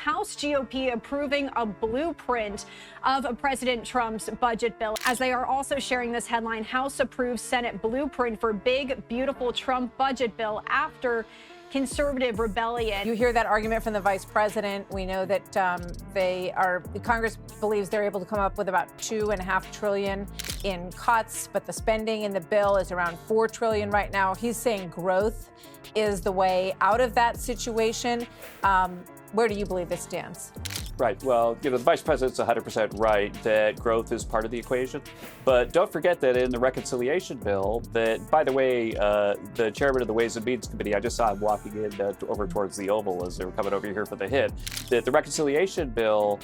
House GOP approving a blueprint of President Trump's budget bill. As they are also sharing this headline, House approves Senate blueprint for big, beautiful Trump budget bill after conservative rebellion. You hear that argument from the vice president. We know that Congress believes they're able to come up with about $2.5 trillion in cuts, but the spending in the bill is around $4 trillion right now. He's saying growth is the way out of that situation. Where do you believe this stands? Right. Well, the vice president's 100% right that growth is part of the equation. But don't forget that in the reconciliation bill, that, by the way, the chairman of the Ways and Means Committee, I just saw him walking in over towards the Oval as they were coming over here for the hit, that the reconciliation bill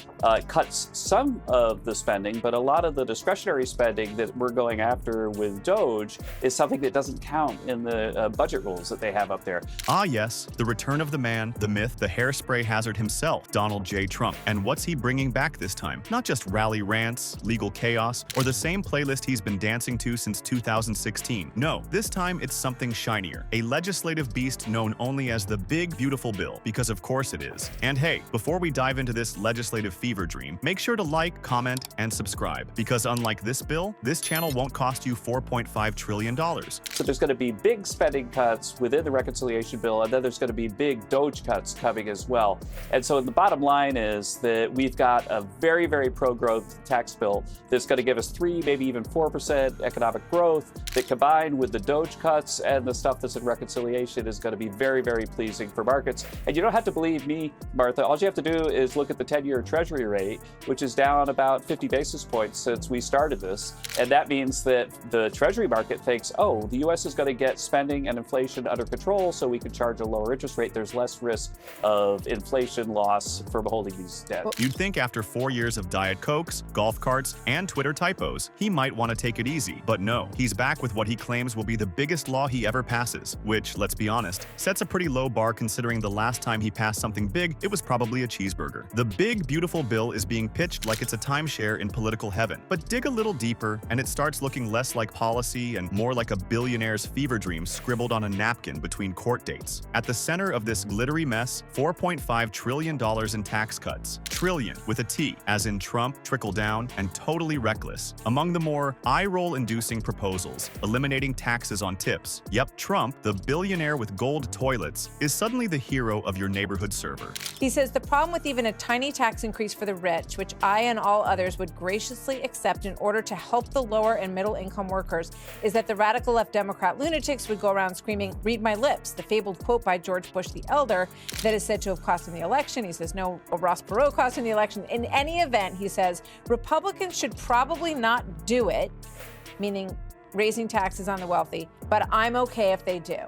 cuts some of the spending, but a lot of the discretionary spending that we're going after with DOGE is something that doesn't count in the budget rules that they have up there. Ah, yes, the return of the man, the myth, the hairspray hazard himself, Donald J. Trump. And what's he bringing back this time? Not just rally rants, legal chaos, or the same playlist he's been dancing to since 2016. No, this time it's something shinier. A legislative beast known only as the Big Beautiful Bill, because of course it is. And hey, before we dive into this legislative fever dream, make sure to like, comment, and subscribe, because unlike this bill, this channel won't cost you $4.5 trillion. So there's going to be big spending cuts within the reconciliation bill, and then there's going to be big DOGE cuts coming as well. And so the bottom line is that we've got a very, very pro-growth tax bill that's going to give us 3, maybe even 4% economic growth that, combined with the DOGE cuts and the stuff that's in reconciliation, is going to be very, very pleasing for markets. And you don't have to believe me, Martha. All you have to do is look at the 10-year Treasury rate, which is down about 50 basis points since we started this. And that means that the Treasury market thinks, oh, the U.S. is going to get spending and inflation under control, so we can charge a lower interest rate. There's less risk of inflation loss from holding these debt. You'd think after 4 years of Diet Cokes, golf carts, and Twitter typos, he might want to take it easy. But no, he's back with what he claims will be the biggest law he ever passes, which, let's be honest, sets a pretty low bar considering the last time he passed something big, it was probably a cheeseburger. The Big Beautiful Bill is being pitched like it's a timeshare in political heaven. But dig a little deeper, and it starts looking less like policy and more like a billionaire's fever dream scribbled on a napkin between court dates. At the center of this glittery mess, $4.5 trillion in tax cuts. Trillion with a T, as in Trump, trickle down, and totally reckless. Among the more eye-roll-inducing proposals, eliminating taxes on tips. Yep, Trump, the billionaire with gold toilets, is suddenly the hero of your neighborhood server. He says the problem with even a tiny tax increase for the rich, which I and all others would graciously accept in order to help the lower and middle income workers, is that the radical left Democrat lunatics would go around screaming, "Read my lips," the fabled quote by George Bush the Elder that is said to have cost him the election. He says, no, Ross Perot cost him the election. In any event, he says, Republicans should probably not do it, meaning raising taxes on the wealthy, but I'm okay if they do.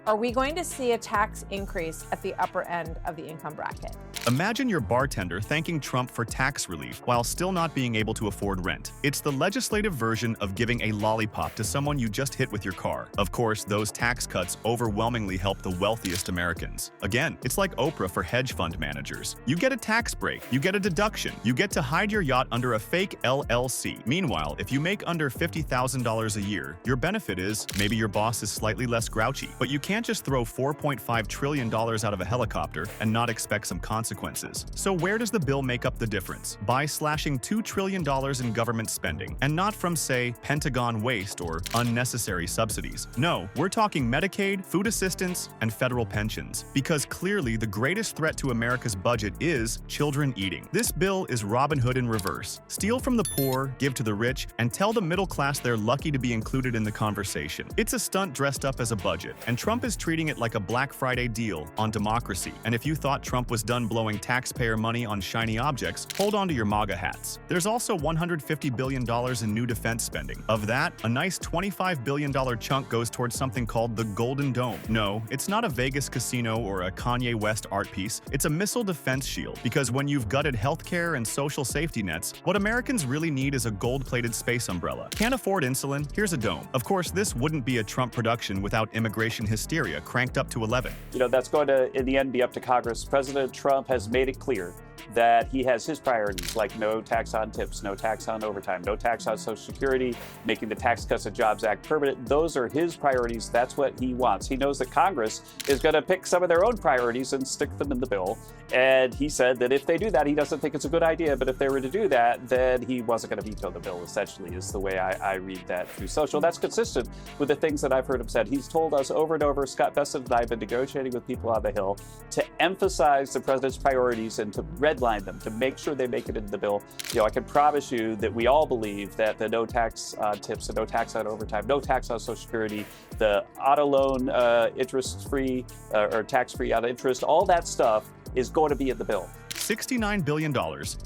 Are we going to see a tax increase at the upper end of the income bracket? Imagine your bartender thanking Trump for tax relief while still not being able to afford rent. It's the legislative version of giving a lollipop to someone you just hit with your car. Of course, those tax cuts overwhelmingly help the wealthiest Americans. Again, it's like Oprah for hedge fund managers. You get a tax break, you get a deduction, you get to hide your yacht under a fake LLC. Meanwhile, if you make under $50,000 a year, your benefit is maybe your boss is slightly less grouchy, but you can't just throw $4.5 trillion out of a helicopter and not expect some consequences. So where does the bill make up the difference? By slashing $2 trillion in government spending, and not from, say, Pentagon waste or unnecessary subsidies. No, we're talking Medicaid, food assistance, and federal pensions. Because clearly the greatest threat to America's budget is children eating. This bill is Robin Hood in reverse. Steal from the poor, give to the rich, and tell the middle class they're lucky to be included in the conversation. It's a stunt dressed up as a budget, and Trump is treating it like a Black Friday deal on democracy. And if you thought Trump was done blowing taxpayer money on shiny objects, hold on to your MAGA hats. There's also $150 billion in new defense spending. Of that, a nice $25 billion chunk goes towards something called the Golden Dome. No, it's not a Vegas casino or a Kanye West art piece. It's a missile defense shield. Because when you've gutted healthcare and social safety nets, what Americans really need is a gold-plated space umbrella. Can't afford insulin? Here's a dome. Of course, this wouldn't be a Trump production without immigration hysteria cranked up to 11. That's going to, in the end, be up to Congress. President Trump has made it clear that he has his priorities, like no tax on tips, no tax on overtime, no tax on Social Security, making the Tax Cuts and Jobs Act permanent. Those are his priorities. That's what he wants. He knows that Congress is going to pick some of their own priorities and stick them in the bill. And he said that if they do that, he doesn't think it's a good idea. But if they were to do that, then he wasn't going to veto the bill, essentially, is the way I read that through social. That's consistent with the things that I've heard him said. He's told us over and over, Scott Bessent and I have been negotiating with people on the Hill to emphasize the president's priorities and to redline them, to make sure they make it into the bill. I can promise you that we all believe that the no tax on tips and no tax on overtime, no tax on Social Security, the auto loan interest-free or tax-free out of interest, all that stuff is going to be in the bill. $69 billion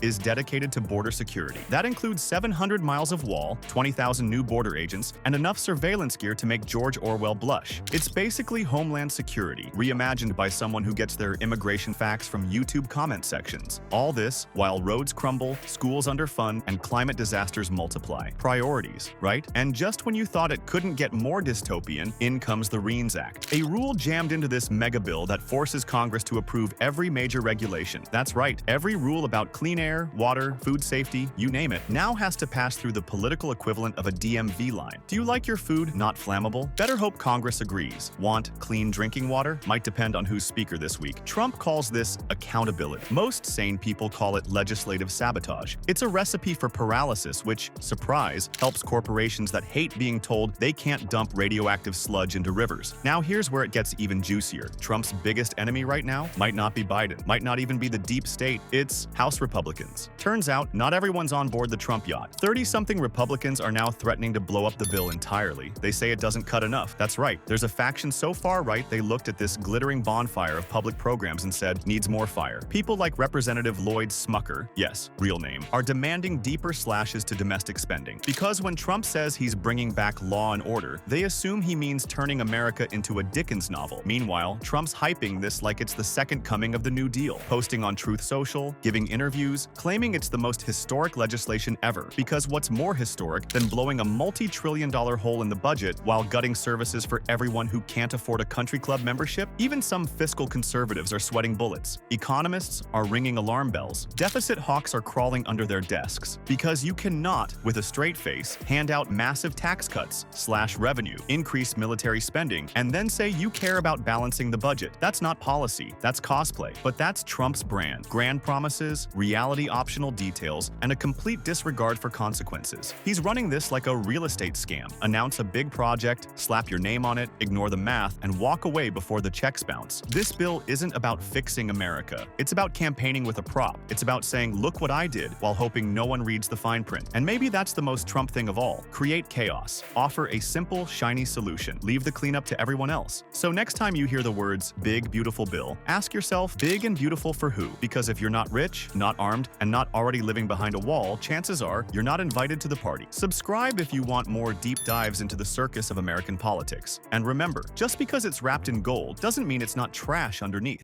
is dedicated to border security. That includes 700 miles of wall, 20,000 new border agents, and enough surveillance gear to make George Orwell blush. It's basically Homeland Security, reimagined by someone who gets their immigration facts from YouTube comment sections. All this while roads crumble, schools underfund, and climate disasters multiply. Priorities, right? And just when you thought it couldn't get more dystopian, in comes the REINS Act, a rule jammed into this mega bill that forces Congress to approve every major regulation. That's right. Every rule about clean air, water, food safety, you name it, now has to pass through the political equivalent of a DMV line. Do you like your food not flammable? Better hope Congress agrees. Want clean drinking water? Might depend on who's speaker this week. Trump calls this accountability. Most sane people call it legislative sabotage. It's a recipe for paralysis, which, surprise, helps corporations that hate being told they can't dump radioactive sludge into rivers. Now here's where it gets even juicier. Trump's biggest enemy right now might not be Biden, might not even be the deep state. It's House Republicans. Turns out, not everyone's on board the Trump yacht. 30-something Republicans are now threatening to blow up the bill entirely. They say it doesn't cut enough. That's right. There's a faction so far right they looked at this glittering bonfire of public programs and said, needs more fire. People like Representative Lloyd Smucker, yes, real name, are demanding deeper slashes to domestic spending. Because when Trump says he's bringing back law and order, they assume he means turning America into a Dickens novel. Meanwhile, Trump's hyping this like it's the second coming of the New Deal, posting on Truth Social, giving interviews, claiming it's the most historic legislation ever, because what's more historic than blowing a multi-trillion-dollar hole in the budget while gutting services for everyone who can't afford a country club membership? Even some fiscal conservatives are sweating bullets. Economists are ringing alarm bells. Deficit hawks are crawling under their desks, because you cannot, with a straight face, hand out massive tax cuts, slash revenue, increase military spending, and then say you care about balancing the budget. That's not policy, that's cosplay, but that's Trump's brand. Grand promises, reality optional details, and a complete disregard for consequences. He's running this like a real estate scam. Announce a big project, slap your name on it, ignore the math, and walk away before the checks bounce. This bill isn't about fixing America. It's about campaigning with a prop. It's about saying, look what I did, while hoping no one reads the fine print. And maybe that's the most Trump thing of all. Create chaos. Offer a simple, shiny solution. Leave the cleanup to everyone else. So next time you hear the words, big, beautiful bill, ask yourself, big and beautiful for who? Because if you're not rich, not armed, and not already living behind a wall, chances are you're not invited to the party. Subscribe if you want more deep dives into the circus of American politics. And remember, just because it's wrapped in gold doesn't mean it's not trash underneath.